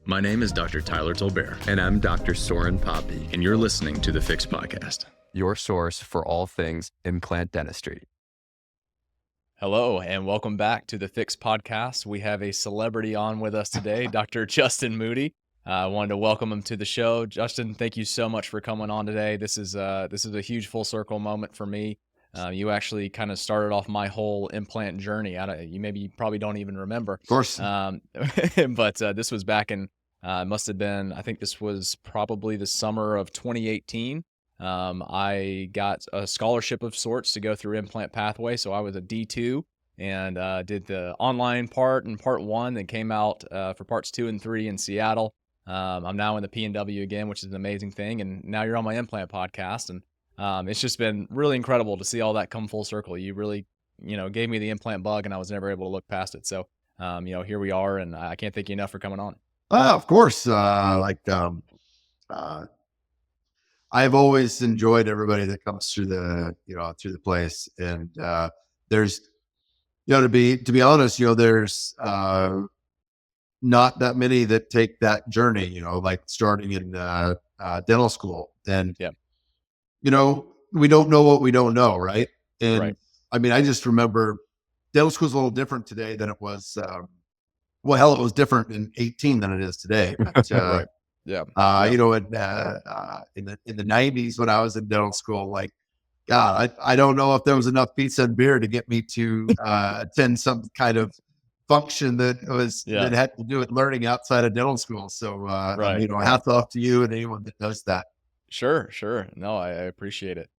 My name is Dr. Tyler Tolbert, And I'm Dr. Soren Poppy, and you're listening to the Fix Podcast. your source for all things implant dentistry. Hello, and welcome back to the Fix Podcast. We have a celebrity on with us today, Dr. Justin Moody. I wanted to welcome him to the show. Justin, thank you so much for coming on today. This is a huge full circle moment for me. You actually kind of started off my whole implant journey. You probably don't even remember. Of course. But this was back in, must have been, I think this was probably the summer of 2018. I got a scholarship of sorts to go through Implant Pathway. So I was a D2 and did the online part and part 1 that came out for parts 2 and 3 in Seattle. I'm now in the P&W again, which is an amazing thing. And now you're on my implant podcast. And it's just been really incredible to see all that come full circle. You really, gave me the implant bug and I was never able to look past it. So, here we are, and I can't thank you enough for coming on. Of course. I've always enjoyed everybody that comes through the place. And there's, to be honest, there's not that many that take that journey, like starting in dental school. And, Yeah. We don't know what we don't know. Right. And Right. I mean, I just remember dental school is a little different today than it was. It was different in 18 than it is today. But, Right. Yeah. in the 90s when I was in dental school, like, God, I don't know if there was enough pizza and beer to get me to attend some kind of function that had to do with learning outside of dental school. So, Right. hats off to you and anyone that does that. Sure. No, I appreciate it.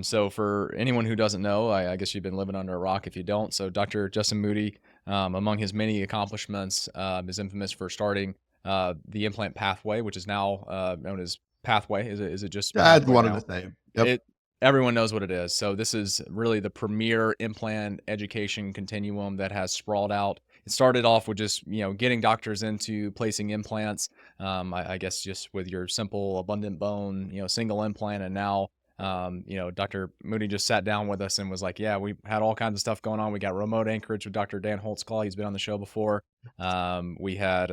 So for anyone who doesn't know, I guess you've been living under a rock if you don't. So Dr. Justin Moody, among his many accomplishments, is infamous for starting the Implant Pathway, which is now known as Pathway. Is it just That's Pathway one now? of the things. Yep. Everyone knows what it is. So this is really the premier implant education continuum that has sprawled out. It started off with just, getting doctors into placing implants, I guess just with your simple abundant bone, single implant. And now, Dr. Moody just sat down with us and was like, yeah, we had all kinds of stuff going on. We got remote anchorage with Dr. Dan Holtzclaw. He's been on the show before. We had,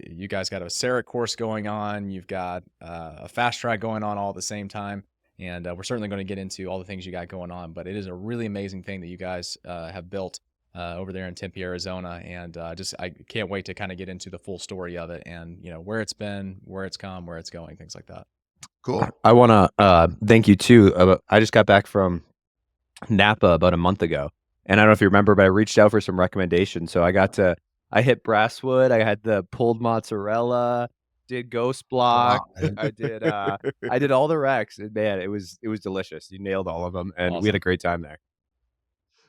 you guys got a CEREC course going on. You've got a fast track going on all at the same time. And we're certainly going to get into all the things you got going on, but it is a really amazing thing that you guys have built over there in Tempe, Arizona. And I can't wait to kind of get into the full story of it and, where it's been, where it's come, where it's going, things like that. Cool. I want to thank you too. I just got back from Napa about a month ago, and I don't know if you remember, but I reached out for some recommendations. So I hit Brasswood. I had the pulled mozzarella, did Ghost Block. Wow. I did all the recs. Man, it was delicious. You nailed all of them, and Awesome. we had a great time there.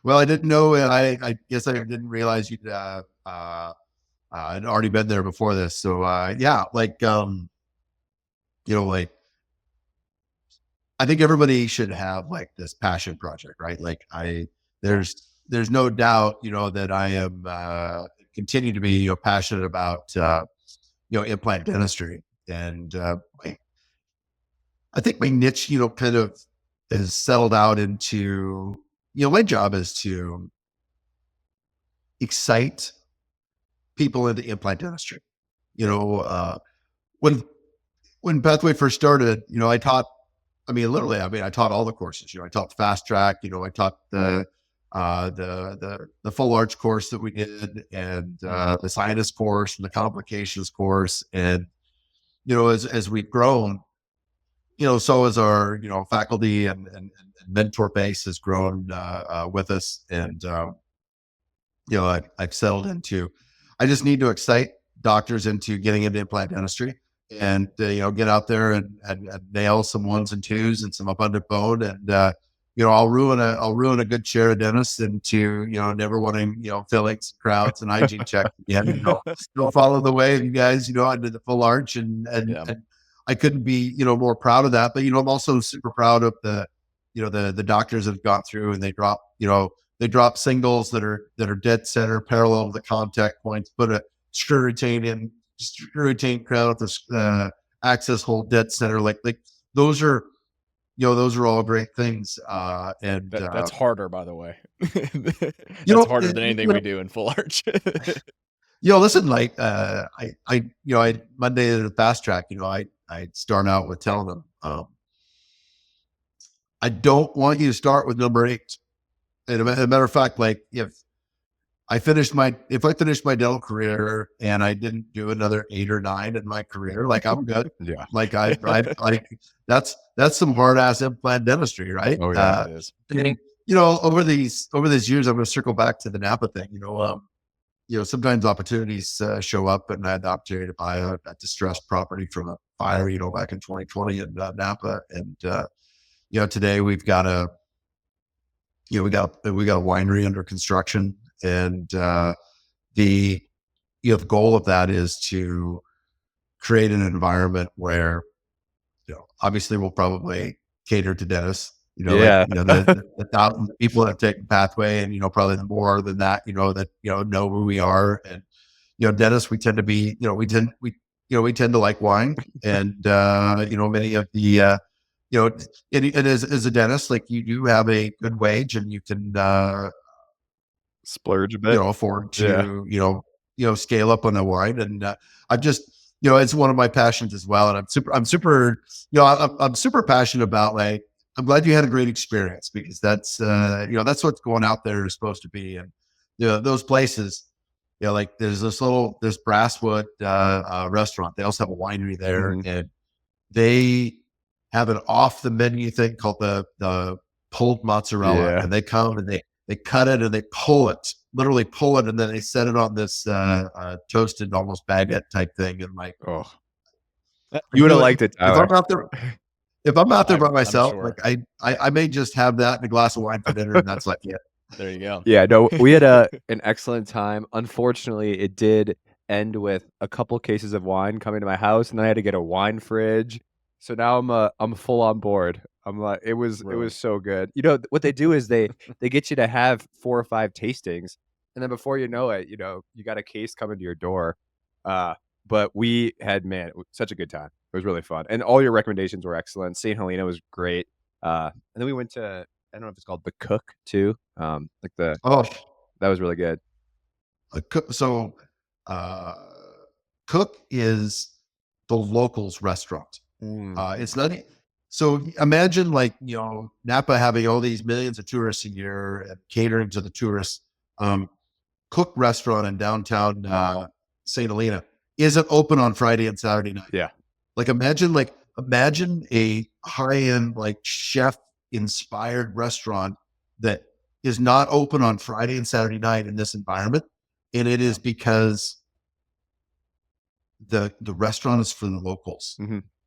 Well, I didn't know. I guess I didn't realize you'd had already been there before this. So I think everybody should have like this passion project, right? Like there's no doubt, that I am continue to be passionate about implant dentistry, and I think my niche, kind of has settled out into. My job is to excite people into implant dentistry. When Pathway first started, I taught all the courses. I taught the fast track. I taught the full arch course that we did, and the sinus course and the complications course. And as we've grown, so as our faculty and mentor base has grown with us, and I've settled into. I just need to excite doctors into getting into implant dentistry, and get out there and nail some ones and twos and some abundant bone, and I'll ruin a good share of dentists into never wanting fillings, crowds, and hygiene checks again. Still follow the way of you guys. I did the full arch, and I couldn't be more proud of that. But I'm also super proud of the doctors that have gone through, and they drop singles that are dead center parallel to the contact points, put a screw retain crown with the access hole dead center. Like those are all great things. And that's harder, by the way. That's harder than anything we do in full arch. Listen, like, Monday at the fast track, I start out with telling them, I don't want you to start with number 8. And a matter of fact, like, if I finished my dental career and I didn't do another 8 or 9 in my career, like, I'm good. Yeah. Like, I like, that's some hard ass implant dentistry, right? Oh, yeah. It is. And, over these years, I'm going to circle back to the Napa thing. Sometimes opportunities show up, and I had the opportunity to buy a distressed property from a fire, back in 2020 in Napa. And, today we've got we got a winery under construction. And the goal of that is to create an environment where, obviously we'll probably cater to dentists, Yeah. the 1,000 people that take Pathway, and, probably more than that, that, know who we are. And, dentists, we tend to be, we tend to like wine. And, many of the, it is, as a dentist, like, you do have a good wage, and you can, Splurge a bit. afford Yeah. to, scale up on the wine. And I've just, it's one of my passions as well. And I'm super passionate about, like, I'm glad you had a great experience, because that's, that's what's going out there is supposed to be. And, those places, like, there's Brasswood restaurant. They also have a winery there, and they have an off the menu thing called the pulled mozzarella. Yeah. And they come and they cut it and they literally pull it, and then they set it on this toasted, almost baguette type thing. And, like, Oh, you would have really, liked it, if Tyler. I'm out there by I'm myself, sure. like, I may just have that and a glass of wine for dinner, and that's like, yeah. There you go. Yeah, no, we had an excellent time. Unfortunately, it did end with a couple cases of wine coming to my house, and then I had to get a wine fridge. So now I'm full on board. I'm like, it was Really? so good. What they do is they get you to have 4 or 5 tastings, and then before you know it, you got a case coming to your door. But we had, man, such a good time. It was really fun, and all your recommendations were excellent. St. Helena was great. And then we went to, I don't know if it's called the Cook too. That was really good. So, Cook is the locals restaurant. It's not. So imagine, like, Napa having all these millions of tourists a year and catering to the tourists. Cook restaurant in downtown St. Helena isn't open on Friday and Saturday night. Yeah. Like, imagine a high-end, like, chef inspired restaurant that is not open on Friday and Saturday night in this environment. And it is because the restaurant is for the locals.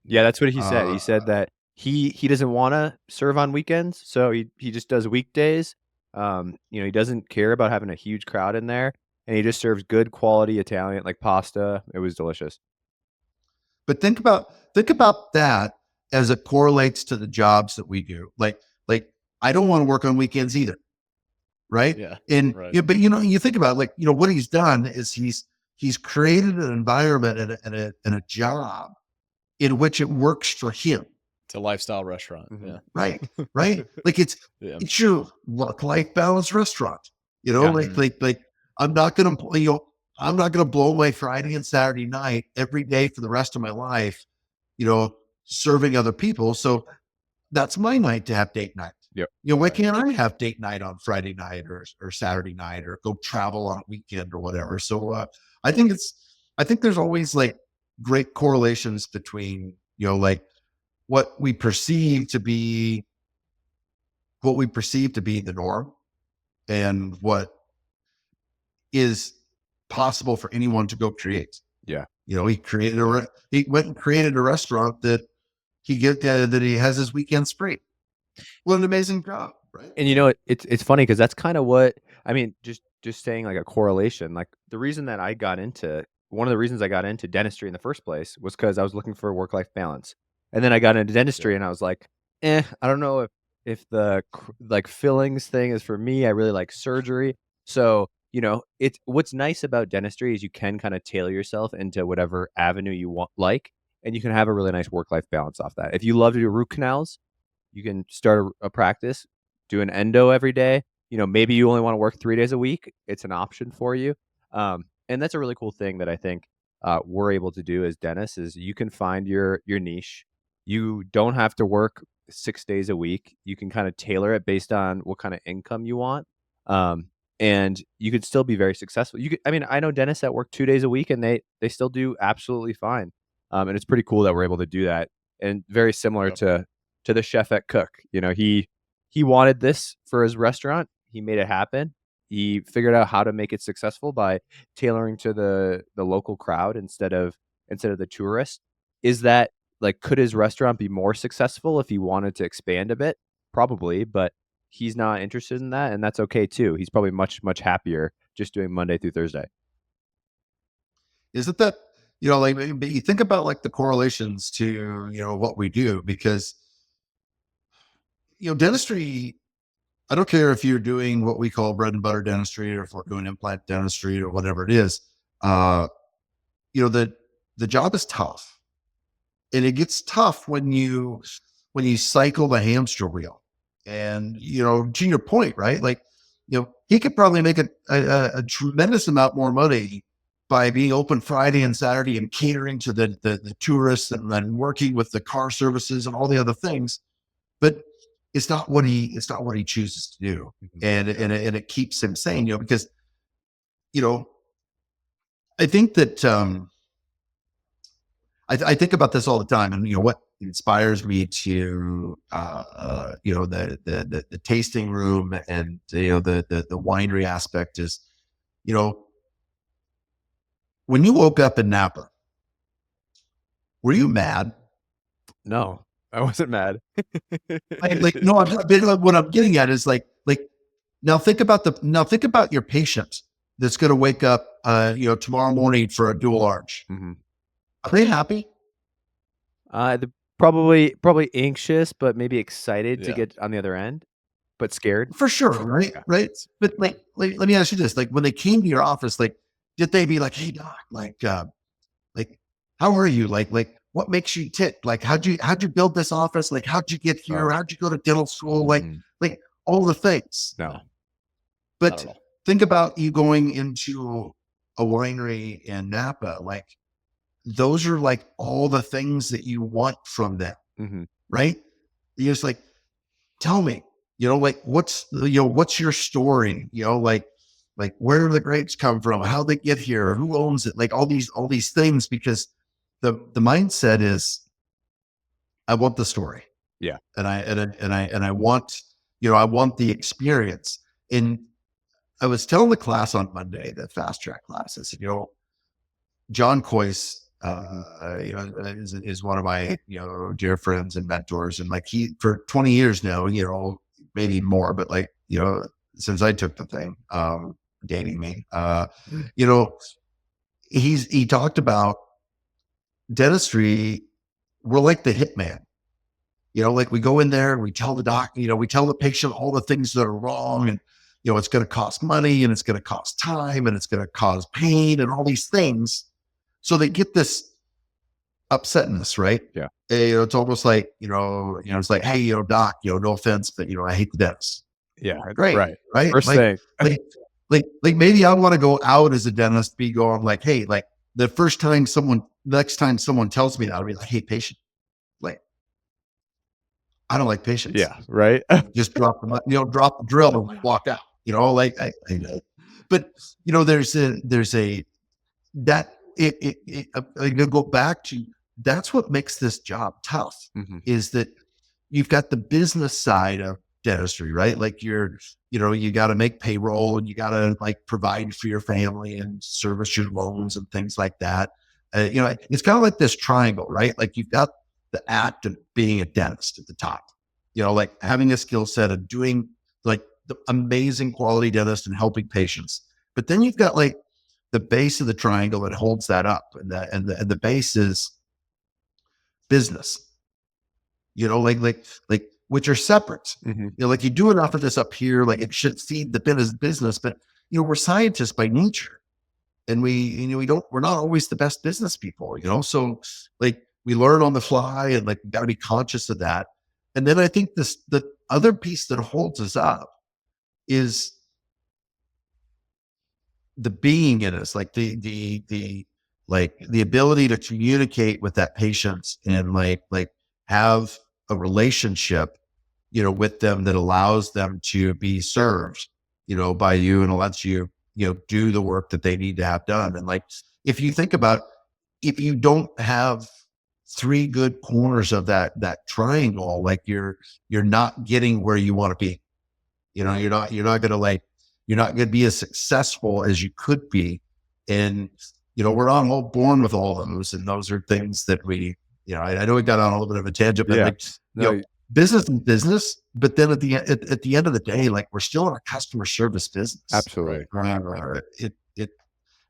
Yeah, that's what he said. He said that he doesn't want to serve on weekends, so he just does weekdays. He doesn't care about having a huge crowd in there, and he just serves good quality Italian, like pasta. It was delicious. But think about that as it correlates to the jobs that we do. Like I don't want to work on weekends either. Right. Yeah. And Right. yeah, but you think about it, like, what he's done is he's created an environment and a job in which it works for him. It's a lifestyle restaurant. Yeah. Right. Right. Like, it's your work-life balance restaurant. Yeah. Like I'm not gonna blow my Friday and Saturday night every day for the rest of my life, serving other people. So that's my night to have date night. Yep. Why can't I have date night on Friday night or Saturday night, or go travel on a weekend or whatever? So I think there's always, like, great correlations between, like, what we perceive to be the norm and what is possible for anyone to go create. Yeah. He went and created a restaurant that that he has his weekends free. What an amazing job, right? And it's funny because that's kind of what I mean. Just saying, like, a correlation. Like, one of the reasons I got into dentistry in the first place was because I was looking for a work-life balance, and then I got into dentistry, and I was like, I don't know if the like fillings thing is for me. I really like surgery, so it's what's nice about dentistry is you can kind of tailor yourself into whatever avenue you want, and you can have a really nice work-life balance off that. If you love to do root canals, you can start a practice, do an endo every day. Maybe you only want to work 3 days a week. It's an option for you. And that's a really cool thing that I think we're able to do as dentists is you can find your niche. You don't have to work 6 days a week. You can kind of tailor it based on what kind of income you want. Um, and you could still be very successful. I mean, I know dentists that work 2 days a week and they still do absolutely fine. And it's pretty cool that we're able to do that. And very similar Yep. to the chef at Cook. He wanted this for his restaurant. He made it happen. He figured out how to make it successful by tailoring to the local crowd instead of the tourist. Is that like, could his restaurant be more successful if he wanted to expand a bit? Probably, but he's not interested in that, and that's okay too. He's probably much, much happier just doing Monday through Thursday. Isn't that, like, but you think about like the correlations to, what we do, because, dentistry, I don't care if you're doing what we call bread and butter dentistry or if we're doing implant dentistry or whatever it is, uh, the job is tough, and it gets tough when you cycle the hamster wheel. And, to your point, right? Like, he could probably make a tremendous amount more money by being open Friday and Saturday and catering to the tourists and then working with the car services and all the other things. But it's not what he chooses to do. And it keeps him sane, because, I think that, I think about this all the time, and what inspires me to, the tasting room and the winery aspect is, when you woke up in Napa, were you mad? No, I wasn't mad. No, what I'm getting at is like now think about your patient that's going to wake up, tomorrow morning for a dual arch. Mhm. Are they happy? Probably anxious, but maybe excited to Yeah. get on the other end, but scared. For sure, right? Yeah. Right. But let me ask you this: like, when they came to your office, like, did they be like, "Hey, doc, like, how are you? Like, what makes you tick? Like, how'd you build this office? Like, how'd you get here? Oh. How'd you go to dental school? Mhm. Like all the things." No. Not But at all. think about you going into a winery in Napa. Like, those are like all the things that you want from them, Mhm. right? You're just like, tell me, like, what's your story? Like where do the grapes come from? How they get here? Who owns it? Like all these things, because the mindset is, I want the story, Yeah. and I want, I want the experience. And I was telling the class on Monday, the fast track class, I said, John Coyce, is one of my, dear friends and mentors. And like, he, for 20 years now, maybe more, but like, since I took the thing, dating me, he talked about dentistry. We're like the hitman, like we go in there and we tell the doc, we tell the patient all the things that are wrong, and, it's going to cost money and it's going to cost time and it's going to cause pain and all these things. So they get this upsetness, right? Yeah. It's almost like, it's like, hey, doc, no offense, but, I hate the dentist. Yeah. Great. Right. Right. First thing. Like maybe I want to go out as a dentist, be going like, hey, like next time someone tells me that, I'll be like, hey, patient, like, I don't like patients. Yeah. Right. Just drop the drill and walk out, like, but, there's a, that I go back to, that's what makes this job tough, Mhm. is that you've got the business side of dentistry, right? Like, you got to make payroll and you got to like provide for your family and service your loans and things like that. It's kind of like this triangle, right? Like, you've got the act of being a dentist at the top, like having a skill set of doing like the amazing quality dentist and helping patients. But then you've got like the base of the triangle that holds that up, and the base is business, like which are separate. Mhm. Like, you do enough of this up here, like it should feed the business, but we're scientists by nature, and we're not always the best business people, so like we learn on the fly, and like we got to be conscious of that. And then I think the other piece that holds us up is the being in us, like the like the ability to communicate with that patient and like have a relationship, with them that allows them to be served, by you and lets you, do the work that they need to have done. And like, if you think about, if you don't have three good corners of that triangle, like you're not getting where you want to be. You're not going to be as successful as you could be. And, we're not all born with all of those. And those are things that we, I know we got on a little bit of a tangent, but business and business, but then at the end of the day, like we're still in a customer service business. Absolutely.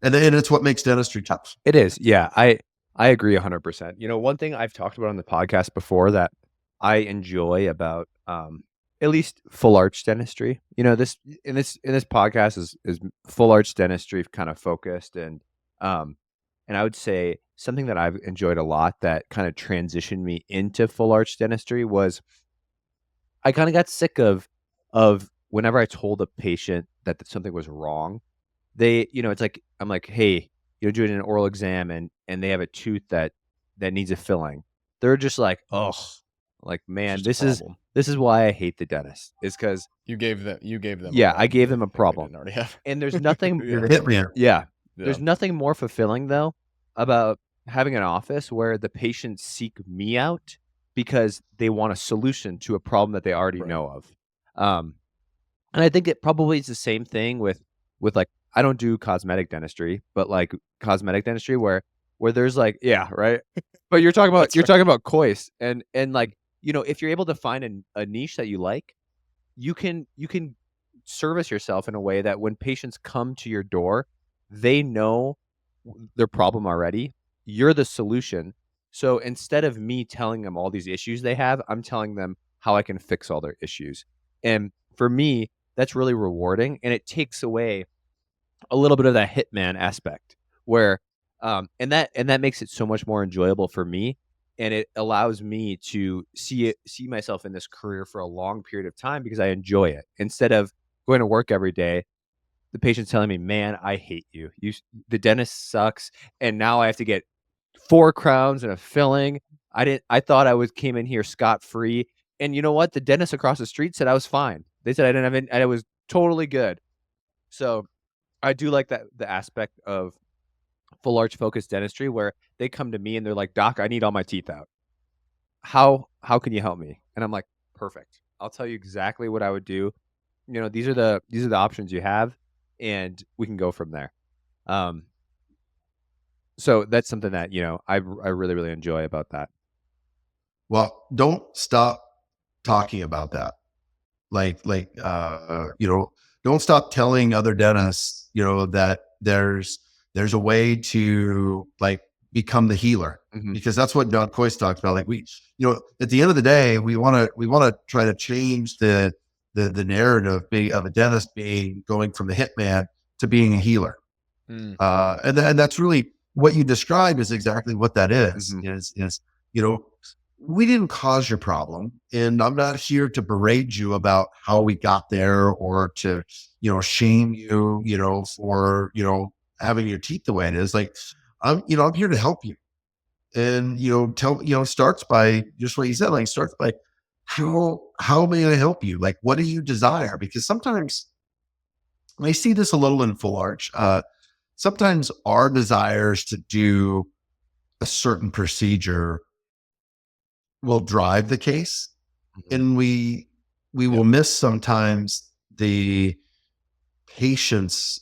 And it's what makes dentistry tough. It is. Yeah. I agree 100%. One thing I've talked about on the podcast before that I enjoy about, at least full arch dentistry, this in this podcast is full arch dentistry kind of focused. And I would say something that I've enjoyed a lot that kind of transitioned me into full arch dentistry was I kind of got sick of whenever I told a patient that something was wrong, they, it's like, I'm like, hey, you're doing an oral exam and they have a tooth that needs a filling. They're just like, oh, like, man, this is why I hate the dentist, is because you gave them. Yeah, I gave them a problem. Already have. And there's nothing. Yeah. There's nothing more fulfilling though about having an office where the patients seek me out because they want a solution to a problem that they already know of. And I think it probably is the same thing with like, I don't do cosmetic dentistry, but like cosmetic dentistry where there's like, yeah, right. But you're talking about coist and like, if you're able to find a niche that you like, you can service yourself in a way that when patients come to your door, they know their problem already. You're the solution. So instead of me telling them all these issues they have, I'm telling them how I can fix all their issues. And for me, that's really rewarding. And it takes away a little bit of that hitman aspect where, and that makes it so much more enjoyable for me. And it allows me to see myself in this career for a long period of time because I enjoy it. Instead of going to work every day, the patient's telling me, man, I hate you. The dentist sucks. And now I have to get 4 crowns and a filling. I thought I came in here scot-free. And you know what? The dentist across the street said I was fine. They said I didn't have it. And I was totally good. So I do like that, the aspect of full arch focused dentistry where they come to me and they're like, doc, I need all my teeth out. How can you help me? And I'm like, perfect. I'll tell you exactly what I would do. These are the options you have, and we can go from there. So that's something that, I really, really enjoy about that. Well, don't stop talking about that. Don't stop telling other dentists, that there's a way to like become the healer, because that's what Don Coyce talks about. Like at the end of the day, we want to try to change the narrative of a dentist going from the hitman to being a healer. And that's really what you described is exactly what that is, is, we didn't cause your problem, and I'm not here to berate you about how we got there or to, shame you, for, having your teeth the way it is. Like, I'm here to help you. And, starts by just what you said, like starts by how may I help you? Like, what do you desire? Because sometimes I see this a little in full arch. Sometimes our desires to do a certain procedure will drive the case, and we will miss sometimes the patient's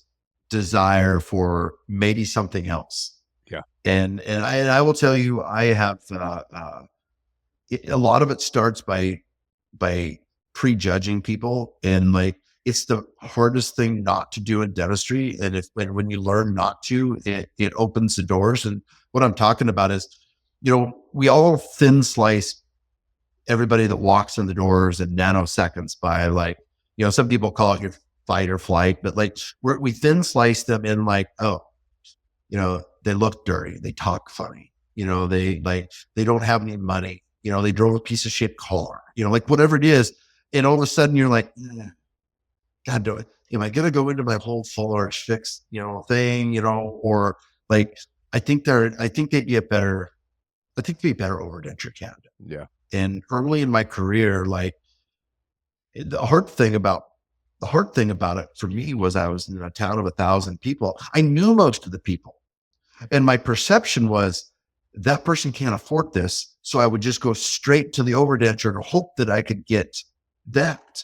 desire for maybe something else. Yeah. And I will tell you, I have a lot of it starts by prejudging people, and like it's the hardest thing not to do in dentistry. And when you learn not to, it opens the doors. And what I'm talking about is, we all thin slice everybody that walks in the doors in nanoseconds by like, some people call it your fight or flight, but like we thin slice them in like, oh, they look dirty, they talk funny, they don't have any money, they drove a piece of shit car, like whatever it is. And all of a sudden you're like, God, am I going to go into my whole full arch fix, thing, or like, I think they'd be a better, overdenture candidate. Yeah. And early in my career, like the hard thing about it for me was I was in a town of 1,000 people. I knew most of the people. And my perception was that person can't afford this. So I would just go straight to the overdenture and hope that I could get that.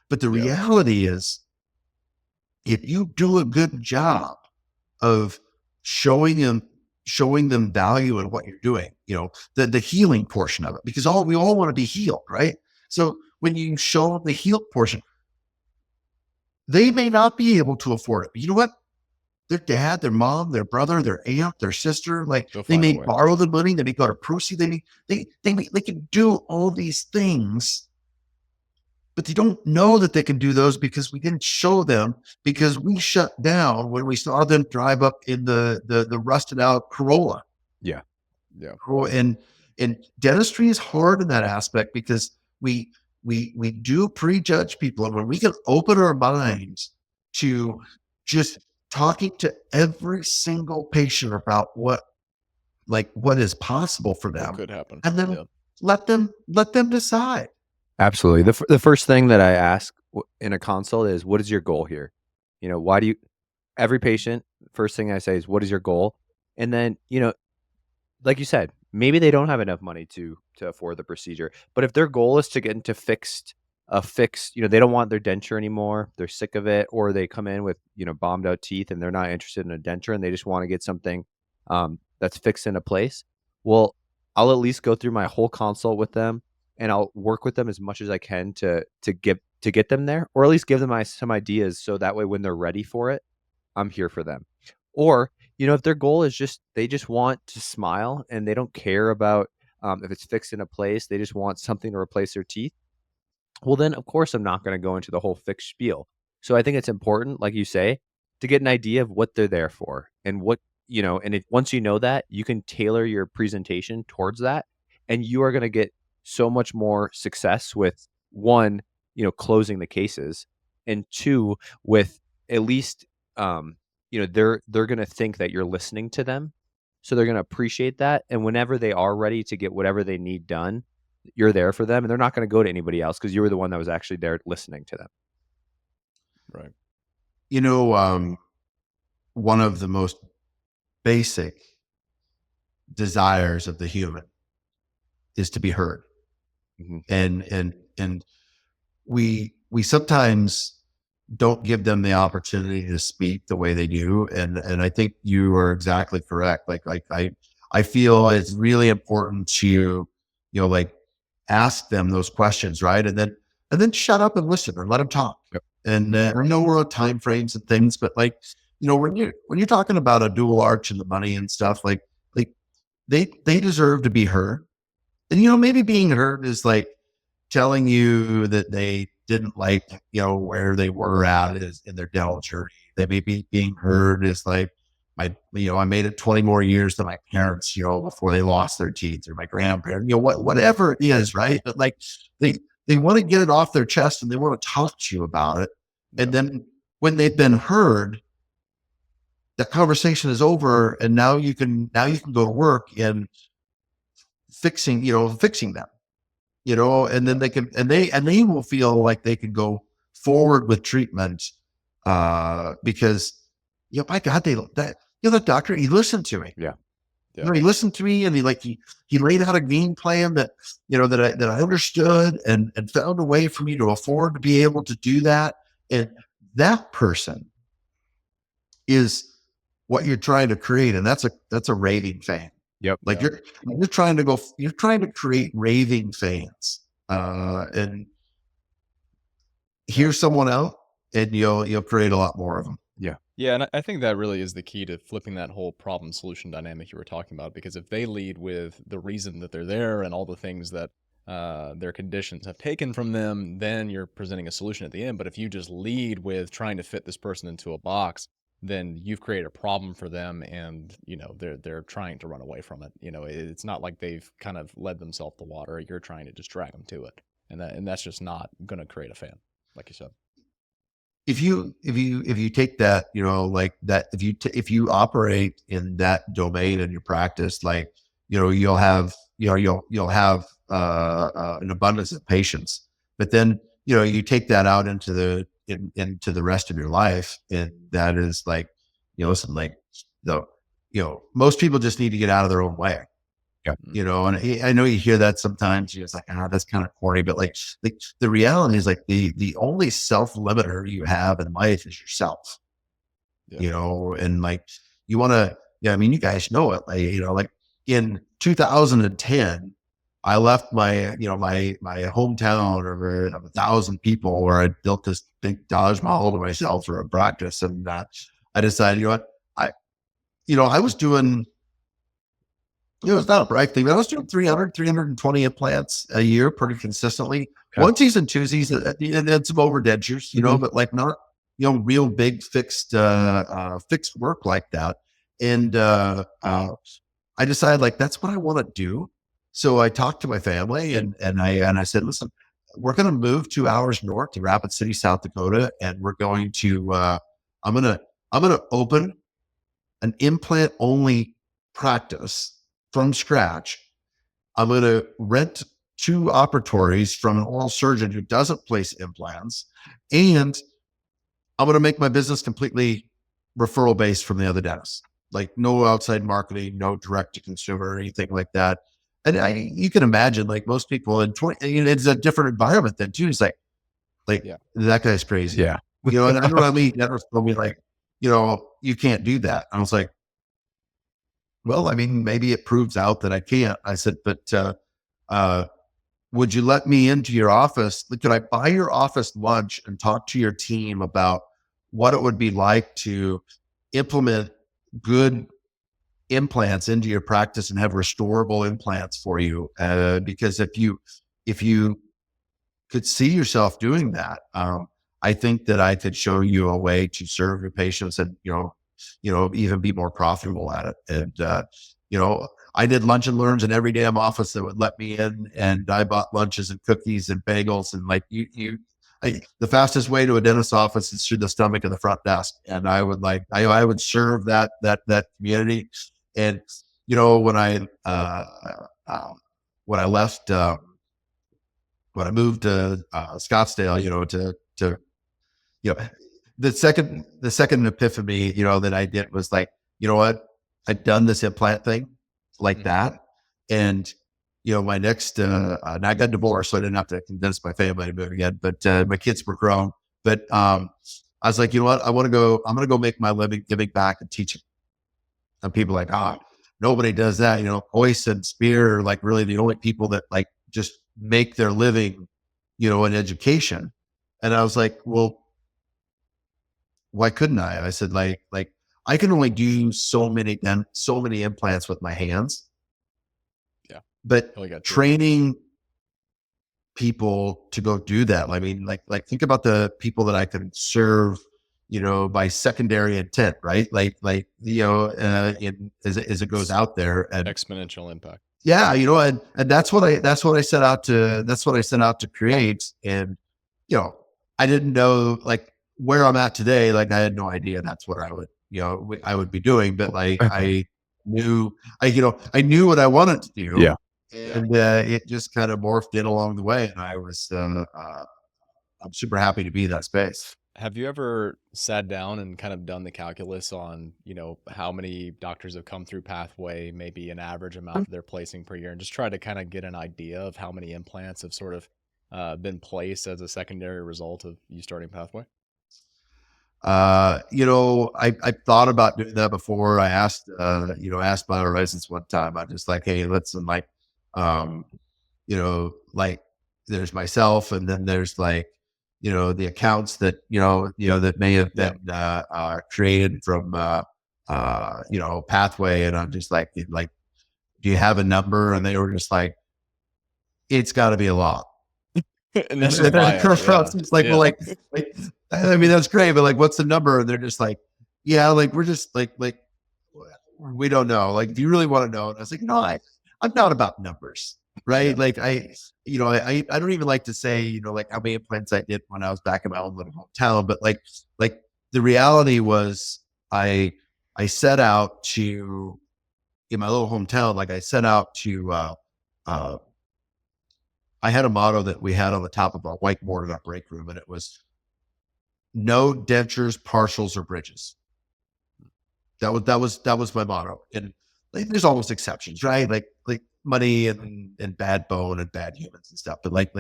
But the reality is, if you do a good job of showing them value in what you're doing, the healing portion of it, because we all want to be healed, right? So when you show them the healed portion, they may not be able to afford it. But you know what? Their dad, their mom, their brother, their aunt, their sister, like they may borrow the money, they may go to proceed, they can do all these things, but they don't know that they can do those because we didn't show them, because we shut down when we saw them drive up in the rusted out Corolla. Yeah. And dentistry is hard in that aspect because we do prejudge people. And when we can open our minds to just talking to every single patient about what is possible for them, What could happen, and then let them decide. Absolutely. The first thing that I ask in a consult is, what is your goal here? Why do you, every patient, first thing I say is, what is your goal? And then, like you said, maybe they don't have enough money to afford the procedure, but if their goal is to get into a fixed, they don't want their denture anymore, they're sick of it, or they come in with, bombed out teeth and they're not interested in a denture and they just want to get something that's fixed into place. Well, I'll at least go through my whole consult with them, and I'll work with them as much as I can to get them there, or at least give them some ideas, so that way when they're ready for it, I'm here for them. Or, if their goal is they just want to smile and they don't care about if it's fixed in a place, they just want something to replace their teeth, well, then of course I'm not going to go into the whole fixed spiel. So I think it's important, like you say, to get an idea of what they're there for, and what, and if once you know that, you can tailor your presentation towards that, and you are going to get so much more success with, one, closing the cases, and two, with at least, they're going to think that you're listening to them. So they're going to appreciate that. And whenever they are ready to get whatever they need done, you're there for them, and they're not going to go to anybody else because you were the one that was actually there listening to them. Right. One of the most basic desires of the human is to be heard. Mm-hmm. And we sometimes don't give them the opportunity to speak the way they do. And I think you are exactly correct. I feel it's really important to, ask them those questions, right? And then shut up and listen, or let them talk. Yep. And I know we're on time frames and things, but when you're talking about a dual arch and the money and stuff, like they deserve to be heard. And maybe being heard is like telling you that they didn't like, where they were at in their dental journey. They may be being heard is like, I made it 20 more years than my parents, before they lost their teeth, or my grandparents, whatever it is, right? But like they want to get it off their chest, and they want to talk to you about it. And then when they've been heard, the conversation is over, and now you can go to work in fixing them, and then they can, and they will feel like they can go forward with treatment, because, my God, the doctor, he listened to me. Yeah. He listened to me, and he laid out a game plan that, that I understood, and found a way for me to afford to be able to do that. And that person is what you're trying to create. And that's a raving fan. Yep. Like you're trying to create raving fans, and hear someone out, and you'll create a lot more of them. Yeah, and I think that really is the key to flipping that whole problem solution dynamic you were talking about, because if they lead with the reason that they're there and all the things that their conditions have taken from them, then you're presenting a solution at the end. But if you just lead with trying to fit this person into a box, then you've created a problem for them, and they're trying to run away from it. It's not like they've kind of led themselves to water. You're trying to just drag them to it, and that's just not going to create a fan, like you said. if you take that, like that, if you operate in that domain in your practice, like, you'll have, you'll have an abundance of patients, but then, you take that out into into the rest of your life. And that is like, listen, like the, most people just need to get out of their own way. Yeah. And I know you hear that sometimes. You're just like, that's kind of corny, but like the reality is like the only self limiter you have in life is yourself. And like you want to, I mean, you guys know it. Like, like in 2010, I left my hometown of 1,000 people where I built this big Dodge model to myself for a practice, and I decided, I was doing. It's not a brag thing, but I was doing 320 implants a year pretty consistently. Okay. Onesies and twosies, and some overdentures, but like not, real big fixed work like that. And I decided like, that's what I want to do. So I talked to my family and I said, listen, we're going to move 2 hours north to Rapid City, South Dakota. And we're going to, I'm going to open an implant only practice from scratch. I'm going to rent 2 operatories from an oral surgeon who doesn't place implants. And I'm going to make my business completely referral based from the other dentists, like no outside marketing, no direct to consumer or anything like that. And you can imagine like most people in 20, it's a different environment then too. It's like that guy's crazy. Yeah. And I know what I mean. Never told me like, you can't do that. I was like, well, I mean, maybe it proves out that I can't. I said, but would you let me into your office? Could I buy your office lunch and talk to your team about what it would be like to implement good implants into your practice and have restorable implants for you? Because if you could see yourself doing that, I think that I could show you a way to serve your patients and, even be more profitable at it. And, I did lunch and learns in every damn office that would let me in. And I bought lunches and cookies and bagels. And like the fastest way to a dentist's office is through the stomach of the front desk. And I would I would serve that community. And, when I left, when I moved to Scottsdale, the second epiphany, that I did was like, what, I'd done this implant thing like that. And, my next, and I got divorced, so I didn't have to convince my family to move again, but my kids were grown. But I was like, what, I'm going to go make my living giving back and teaching. And people are like, nobody does that. Hoist and Spear are like really the only people that like just make their living, in education. And I was like, well, why couldn't I? I said, like I can only do so many implants with my hands. Yeah. But training people to go do that. I mean, like think about the people that I can serve, by secondary intent, right? As it goes out there and exponential impact. Yeah. And that's what I set out to create. And, I didn't know like where I'm at today. Like I had no idea that's what I would be doing, but like I knew what I wanted to do. Yeah. And it just kind of morphed in along the way. And I was, I'm super happy to be in that space. Have you ever sat down and kind of done the calculus on, how many doctors have come through Pathway, maybe an average amount that they're placing per year, and just try to kind of get an idea of how many implants have sort of been placed as a secondary result of you starting Pathway? I thought about doing that before. I asked my license one time. I just like, hey, listen, like, like there's myself, and then there's like, the accounts that, that may have been, created from, Pathway. And I'm just like, do you have a number? And they were just like, it's gotta be a lot. And then it's like, well, like, I mean, that's great, but like, what's the number? And they're just like, yeah, like, we're just like, we don't know. Like, if you really want to know. And I was like, no, I'm not about numbers. right? Yeah. Like I don't even like to say, like how many implants I did when I was back in my own little hometown, but like the reality was I set out to, in my little hometown, like I set out to, I had a motto that we had on the top of our whiteboard in our break room, and it was no dentures, partials, or bridges. That was my motto. And like, there's almost exceptions, right? Like money and bad bone and bad humans and stuff. But like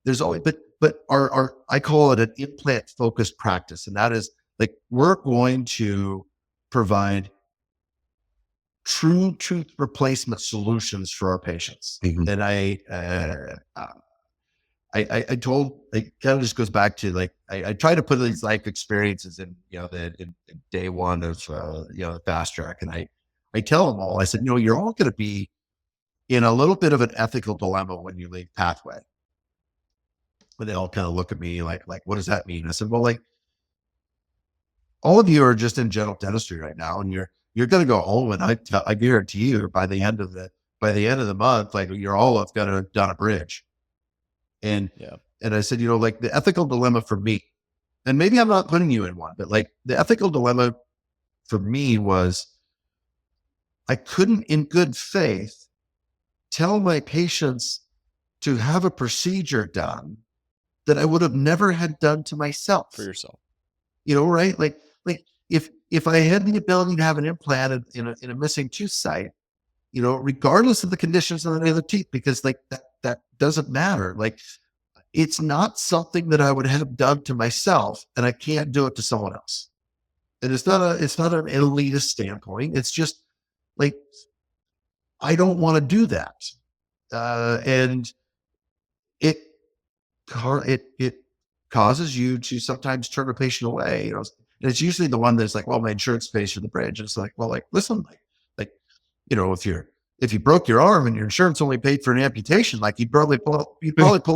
there's always, but our I call it an implant focused practice, and that is like we're going to provide true tooth replacement solutions for our patients. Mhm. And I told, like, kind of just goes back to like, I try to put these life experiences in, in day one of, the fast track. And I tell them all, I said, you're all going to be in a little bit of an ethical dilemma when you leave Pathway. But they all kind of look at me like, what does that mean? I said, well, like, all of you are just in general dentistry right now, and you're going to go home, and I guarantee you by the end of the month, like you're all going to have done a bridge. And I said, like the ethical dilemma for me, and maybe I'm not putting you in one, but like the ethical dilemma for me was I couldn't in good faith tell my patients to have a procedure done that I would have never had done to myself. For yourself. Right? Like if I had the ability to have an implant in a missing tooth site, regardless of the conditions of the other teeth, because like that doesn't matter. Like, it's not something that I would have done to myself, and I can't do it to someone else. And it's not an elitist standpoint. It's just like, I don't want to do that. And it causes you to sometimes turn a patient away, and it's usually the one that's like, well, my insurance pays for the bridge. It's like, well, like, listen, like, if you broke your arm and your insurance only paid for an amputation, like you'd probably pull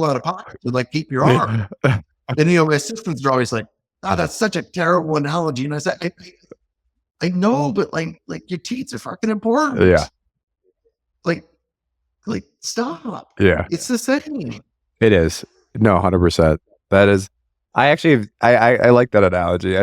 out a pocket to like keep your arm. And my assistants are always like, "Oh, that's such a terrible analogy." And I said, I know, but like your teeth are fucking important. Yeah. Like stop. Yeah. It's the same. It is. No, 100%. That is. I actually, I like that analogy.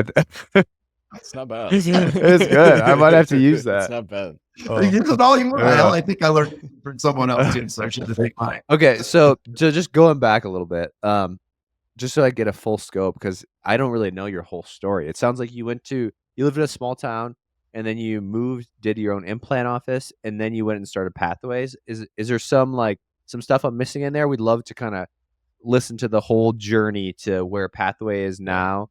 It's not bad. It's good. I might have to use that. It's not bad. I think I learned from someone else too, so I should take mine. Okay, so just going back a little bit, just so I get a full scope, because I don't really know your whole story. It sounds like you lived in a small town, and then you moved, did your own implant office, and then you went and started Pathways. Is there some stuff I'm missing in there? We'd love to kind of listen to the whole journey to where Pathway is now.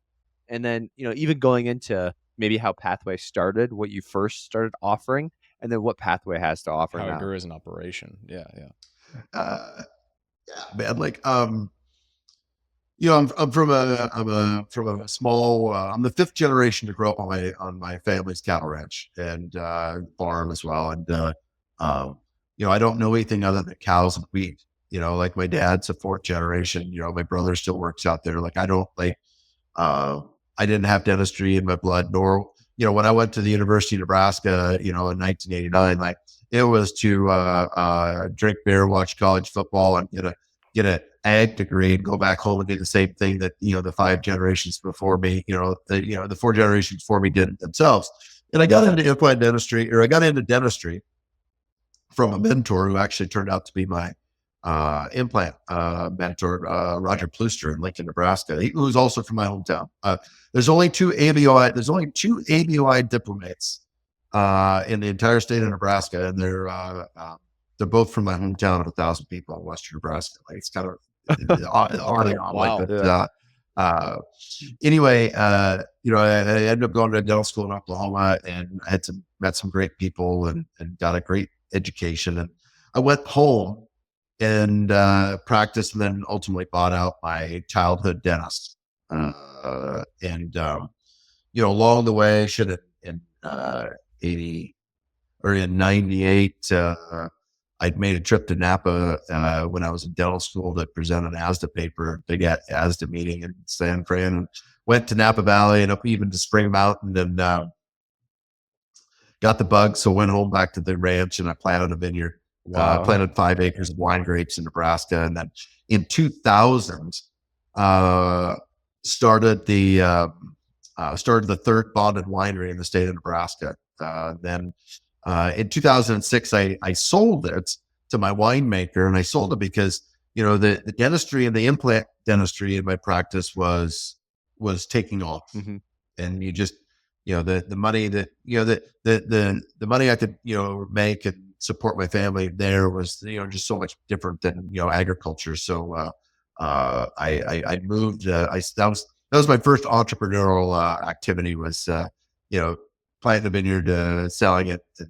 And then, even going into maybe how Pathway started, what you first started offering, and then what Pathway has to offer How now. it grew as an operation. Yeah. Yeah, man. Like, I'm from a small. I'm the fifth generation to grow up on my family's cattle ranch and farm as well. And I don't know anything other than cows and wheat. Like my dad's a fourth generation. My brother still works out there. Like, I don't like. I didn't have dentistry in my blood, nor, when I went to the University of Nebraska, in 1989, like it was to drink beer, watch college football, and get an ag degree and go back home and do the same thing that, the five generations before me, the four generations before me did themselves. And I got into implant dentistry, or I got into dentistry from a mentor who actually turned out to be my implant mentor, Roger Plooster in Lincoln, Nebraska. He was also from my hometown. There's only two ABOI diplomates in the entire state of Nebraska, and they're both from my hometown of 1,000 people in western Nebraska. Like, it's kind of on and on. Wow. Like that. Anyway, I ended up going to dental school in Oklahoma, and I had met some great people and got a great education. And I went home and practiced, and then ultimately bought out my childhood dentist. Along the way, in 80 or in 98, I'd made a trip to Napa when I was in dental school to present an ASDA paper, big ASDA meeting in San Fran, and went to Napa Valley and up even to Spring Mountain, and got the bug. So went home back to the ranch, and I planted a vineyard. Wow. Planted 5 acres of wine grapes in Nebraska. And then in 2000, started the third bonded winery in the state of Nebraska. Then in 2006, I sold it to my winemaker, and I sold it because, the dentistry and the implant dentistry in my practice was taking off. Mhm. And you just, the money that, the money I could, make and support my family there was, just so much different than, agriculture. So, I moved, that was my first entrepreneurial, activity was, planting a vineyard, selling it, and,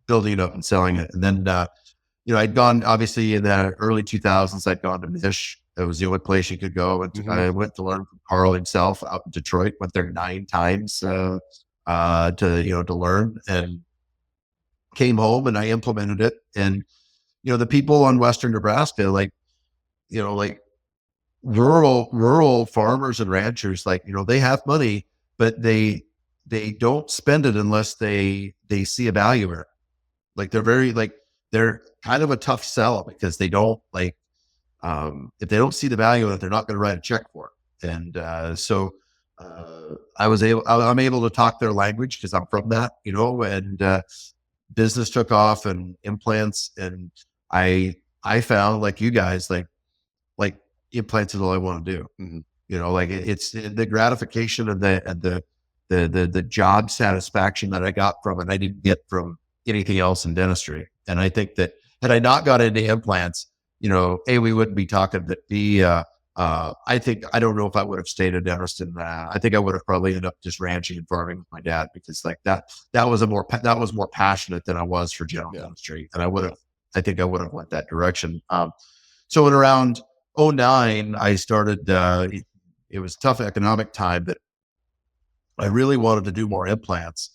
building it up and selling it. And then, I'd gone, obviously in the early 2000s, I'd gone to Mish. It was the only place you could go. And I went to learn from Carl himself out in Detroit, went there 9 times, to learn, and came home and I implemented it. And, the people on Western Nebraska, like rural farmers and ranchers, they have money, but they don't spend it unless they see a value in it. Like they're kind of a tough sell because they don't if they don't see the value in it, they're not going to write a check for it. And so I'm able to talk their language because I'm from that, and business took off and implants, and I found, like you guys, like implants is all I want to do. It's the gratification and the job satisfaction that I got from it, I didn't get from anything else in dentistry. And I think that had I not got into implants, A, we wouldn't be talking, but B, I don't know if I would have stayed a dentist, and I think I would have probably ended up just ranching and farming with my dad, because that was more passionate than I was for general dentistry. And I think I would have went that direction. So in around 2009, I started, it was a tough economic time, but I really wanted to do more implants.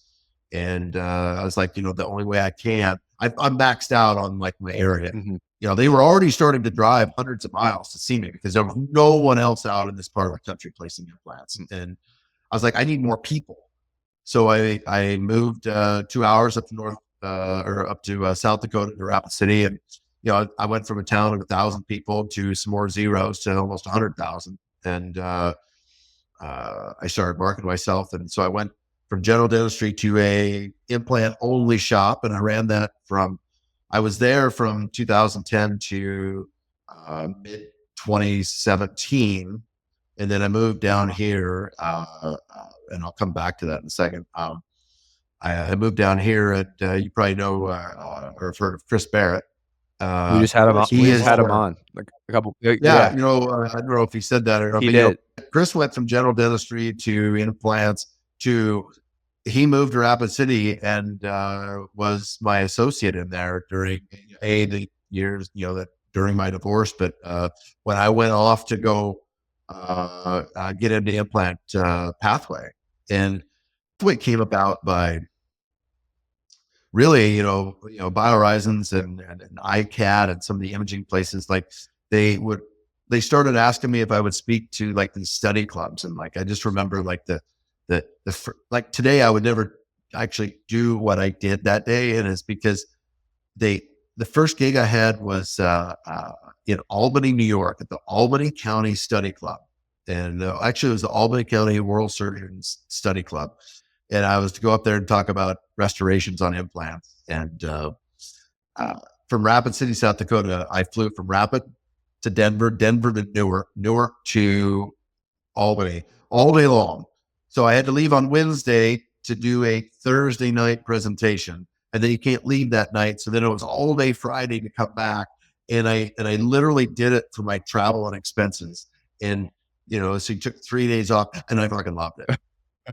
And I was like, the only way I can, I'm maxed out on my area. They were already starting to drive hundreds of miles to see me because there was no one else out in this part of the country placing implants. And I was like, I need more people. So I moved 2 hours up to north, or up to South Dakota, to Rapid City. And, I went from a town of 1,000 people to some more zeros to almost 100,000. And I started marketing myself. And so I went from general dentistry to a implant only shop. And I ran that I was there from 2010 to mid 2017. And then I moved down here, and I'll come back to that in a second. I moved down here, and you probably know, or have heard of Chris Barrett. We just had him on. Like a couple. I don't know if he said that or not. He did. Chris went from general dentistry to implants he moved to Rapid City and was my associate in there during the years, that during my divorce. But when I went off to go get into Implant Pathway, and Pathway came about by really, BioHorizons and iCAD and some of the imaging places. Like they started asking me if I would speak to like these study clubs. And I just remember like today I would never actually do what I did that day. And it's because the first gig I had was in Albany, New York, at the Albany County Study Club. And actually it was the Albany County Oral Surgeons Study Club. And I was to go up there and talk about restorations on implants. And from Rapid City, South Dakota, I flew from Rapid to Denver to Newark to Albany all day long. So I had to leave on Wednesday to do a Thursday night presentation, and then you can't leave that night. So then it was all day Friday to come back. And I literally did it for my travel and expenses. And, so you took 3 days off, and I fucking loved it.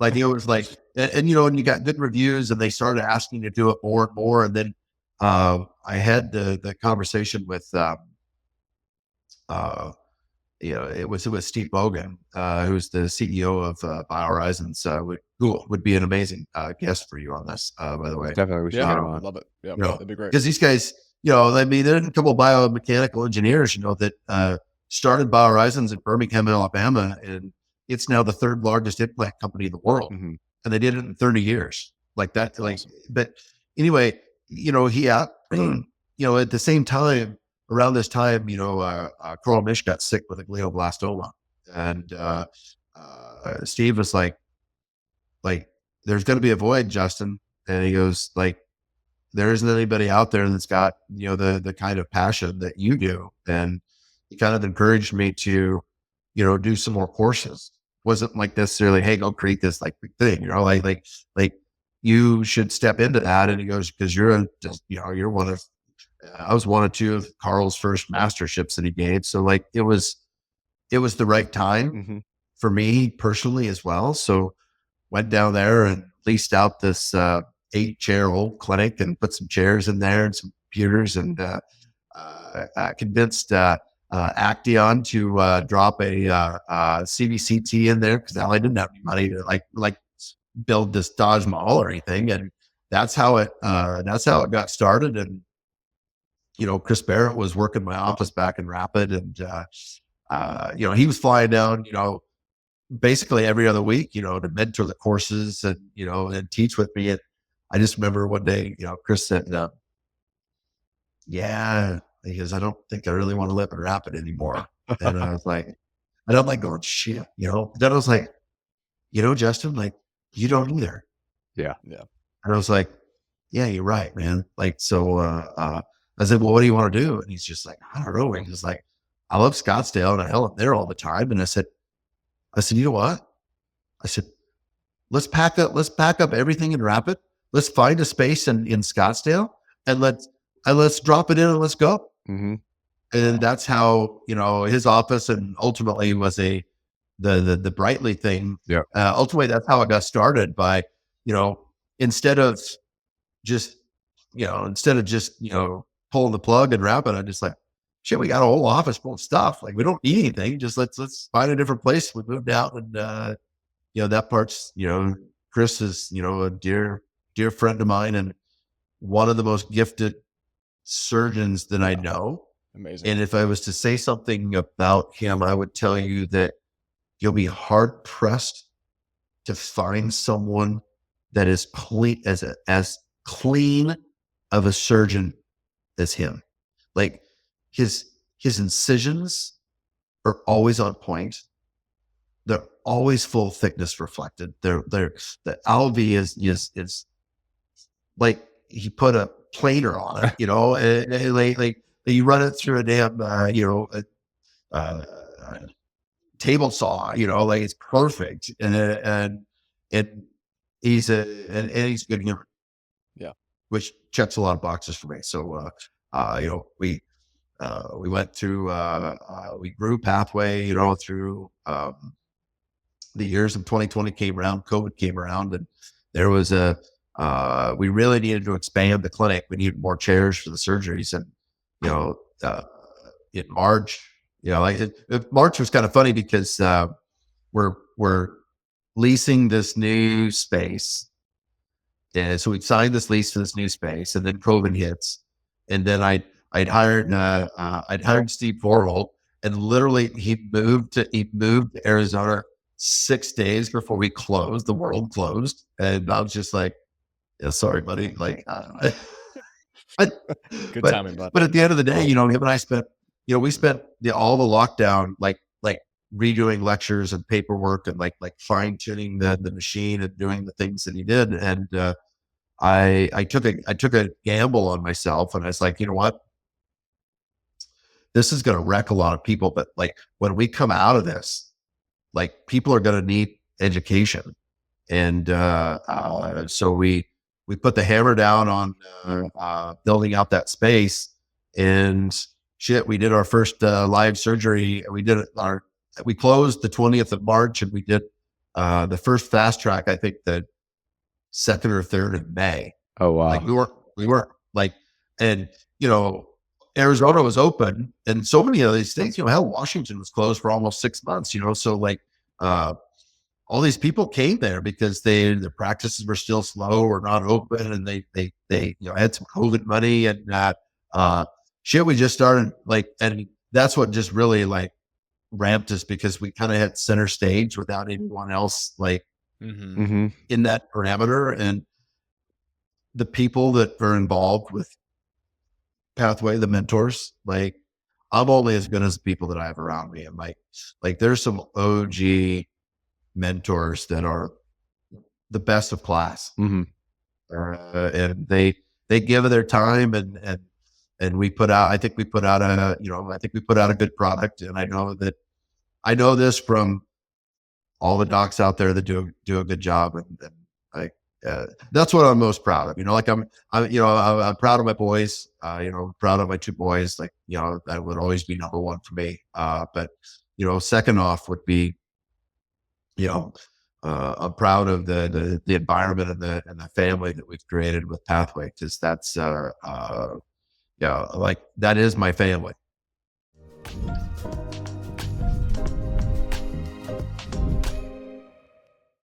It was like, and you got good reviews, and they started asking you to do it more and more. And then I had the conversation with, it was Steve Bogan, who's the CEO of BioHorizons, who would be an amazing guest for you on this, by the way. Definitely, we should get him on. Love it. Yeah, that'd be great. Because these guys, there's a couple of biomechanical engineers, that started BioHorizons in Birmingham, Alabama, and it's now the third largest implant company in the world. And they did it in 30 years. Like that. Awesome. But anyway, at the same time, around this time, Coral Mish got sick with a glioblastoma, and Steve was like, there's going to be a void, Justin. And he goes, like, there isn't anybody out there that's got, the kind of passion that you do. And he kind of encouraged me to, do some more courses. Wasn't like necessarily, hey, go create this like big thing, like you should step into that. And he goes, because you're one of, I was one of two of Carl's first masterships that he gave. So like, it was the right time for me personally as well. So went down there and leased out this 8-chair old clinic and put some chairs in there and some computers, and convinced Acteon to drop a CVCT in there, because I didn't have any money to like build this Taj Mahal or anything. And that's how it got started. And Chris Barrett was working my office back in Rapid, and he was flying down basically every other week, to mentor the courses and, and teach with me. And I just remember one day, Chris said, yeah, he goes, I don't think I really want to live in Rapid anymore. And I was like, and I'm like going, shit, then I was like, Justin, like, you don't either. Yeah. Yeah. And I was like, yeah, you're right, man. Like, so, I said, well, what do you want to do? And he's just like, I don't know. And he's like, I love Scottsdale and I hell up there all the time. And I said, you know what? I said, let's pack up everything in Rapid. Let's find a space in Scottsdale and let's drop it in and let's go. Mm-hmm. And that's how, his office and ultimately was the Brightly thing. Yeah. Ultimately that's how it got started by, instead of just pulling the plug and Rapid, I just like, shit, we got a whole office full of stuff. Like, we don't need anything. Just let's find a different place. We moved out, and that part's, Chris is, a dear friend of mine and one of the most gifted surgeons that I know. Amazing. And if I was to say something about him, I would tell you that you'll be hard pressed to find someone that is clean as clean of a surgeon as him. Like, his incisions are always on point. They're always full thickness reflected. The alveoli is like he put a planer on it, and like you run it through a damn table saw, like it's perfect. And he's he's good human. Yeah. Which checks a lot of boxes for me. So we went through, we grew Pathway, through the years of 2020 came around, COVID came around, and there was we really needed to expand the clinic. We needed more chairs for the surgeries. And, in March, March was kind of funny because we're leasing this new space. And so we signed this lease for this new space, and then COVID hits. And then I'd hired Steve Vorholt, and literally he moved to Arizona 6 days before we closed. The world closed, and I was just like, "Yeah, sorry, buddy." Like, good timing, bud. But at the end of the day, him and I spent, we spent all the lockdown like redoing lectures and paperwork and like fine tuning the machine and doing the things that he did. And I took a gamble on myself, and I was like, you know what? This is going to wreck a lot of people, but like when we come out of this, like people are going to need education. And so we put the hammer down on building out that space, and shit, we did our first live surgery. We closed the 20th of March, and we did the first fast track, I think the 2nd or 3rd of May. Oh, wow. Like we weren't like, and Arizona was open, and so many of these states, hell, Washington was closed for almost 6 months, so like, all these people came there because their practices were still slow or not open, and they had some COVID money, and shit, we just started like, and that's what just really like ramped us, because we kind of had center stage without anyone else like in that parameter. And the people that are involved with Pathway, the mentors, like I'm only as good as the people that I have around me. And like there's some OG mentors that are the best of class. Mm-hmm. And they give their time and we put out, I think we put out a good product. And I know this from all the docs out there that do a good job. And like, that's what I'm most proud of. Like I'm proud of my boys, proud of my two boys. Like, that would always be number one for me. But second off would be, I'm proud of the environment and the family that we've created with Pathway, because that's, like that is my family.